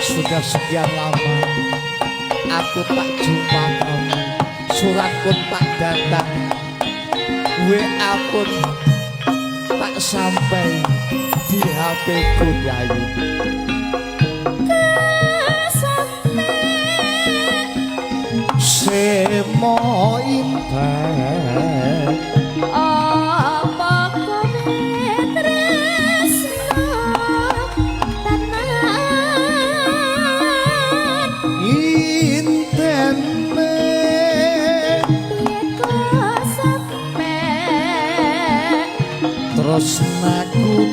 Sudah sekian lama aku tak jumpa kamu, surat pun tak datang, WA pun tak sampai di HP ku Yayu. Semo indah apa kowe tresno tenan intene kok sampe terus naku